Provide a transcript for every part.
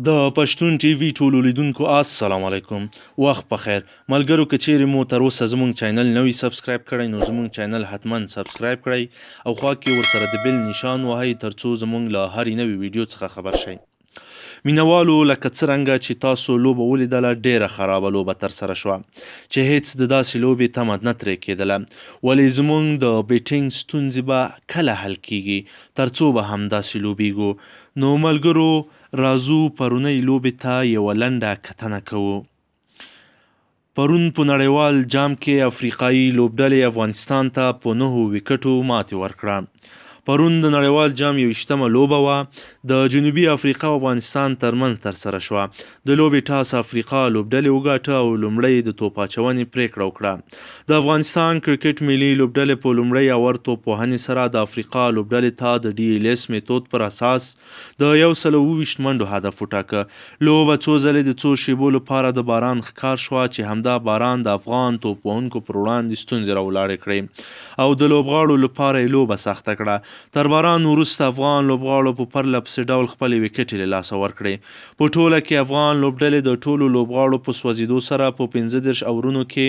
د پښتون ټي وي ټولو لیدونکو السلام علیکم. وخت په خیر ملګرو. که چیرې مو تر اوسه زموږ چینل نه وي سبسکرایب کړی نو زموږ چینل حتما سبسکرایب کړئ او خوا کې ورسره د بیل نشان وهئ ترڅو زموږ له هرې نوې ویډیو څخه خبر شئ. مینوالو لکه څرنګه چې تاسو لوبه ولیدله ډیره خرابه لوبه ترسره شوه چې هیڅ د داسې لوبې تمه نه ترې کېدله. ولې زموږ د بیټینګ ستونزې به کله حل کیږي ترڅو به همداسې لوبیږو. نو ملګرو راځو پرونۍ لوبې ته یوه لنډه کتنه کوو. پرون په نړیوال جام کې افریقایي لوبډلې افغانستان ته په 9 ویکټو ماتې ورکړه. پرون د نړیوال جام 21مه لوبه وه د جنوبي افریقا او افغانستان ترمنځ ترسره شوه. د لوبې ټاس افریقا لوبډلې وګاټه او لومړی د توپ اچونې پریکړه وکړه. د افغانستان کرکټ ملي لوبډلې په لومړۍ اور توپ وهنې سره د افریقا لوبډلې ته د DLS میتود پر اساس د 120 منډو هدف وټاکه. لوبه څو ځلې د څو شیبو لپاره د باران ښکار شوه چې همدا باران د افغان توپ وهونکو پر وړاندې ستونزې راولاړې کړې او د لوبغاړو لپاره یې لوبه سخته کړه. تر باران وروسته افغان لوبغاړو په پرله پسې ډول خپلې ویکټې له لاسه ورکړې. په ټوله کې افغان لوبډلې د ټولو لوبغاړو په سوځېدو سره په 15 اورونو کې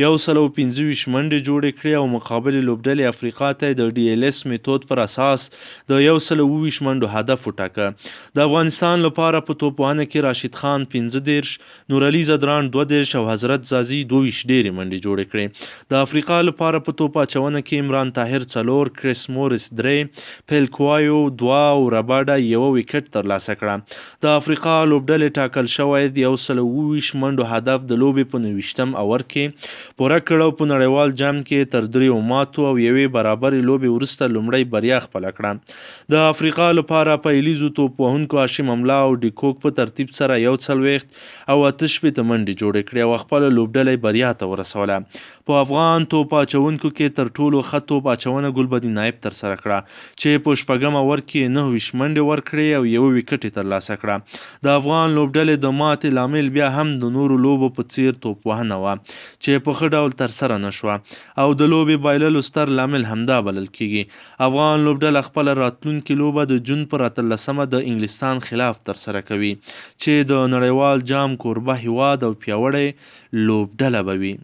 125 منډې جوړې کړې او مقابلې لوبډلې افریقا ته د DLS میتود پر اساس د 120 منډو هدف وټاکه. د افغانستان لپاره په توپ وهنه کې راشد خان 15، نورعلي زدران 22 او حضرت زازي 22 ډېرې منډې جوړې کړې. د افریقا لپاره په توپ اچونه کې عمران طاهر 4، کریس مورس 3، پیلکوایو 2 او رباډا 1 ویکټ ترلاسه کړه. د افریقا لوبډلې ټاکل شوی د 120 منډو هدف د لوبې په 29م اور کې پوره کړ او په نړیوال جام کې تر 3 ماتو او 1 برابرې لوبې وروسته لومړی بریا خپله کړه. د افریقا لپاره په ایلیزو توپ وهونکو هاشم املا او ډیکوک په ترتیب سره 40 او 68 منډې جوړې کړې او خپله لوبډلې بریا ته ورسوله. په افغان توپ اچونکو کې تر ټولو ښه توپ اچونه ګلبدین نایب ترسره کړه چې په 6م اور کې 29 منډې ورکړې او 1 ویکټ یې ترلاسه کړه. د افغان لوبډلې د ماتې لامل بیا هم د نورو لوبو په څیر توپ وهنه وه چې په ښه ډول ترسره نه شوه او د لوبې بایللو ستر لامل همدا بلل کیږي. افغان لوبډله خپله راتلونکې لوبه د جون پر 18مه د انګلستان خلاف ترسره کوي چې د نړیوال جام کوربه هیواد او پیاوړې لوبډله به وي.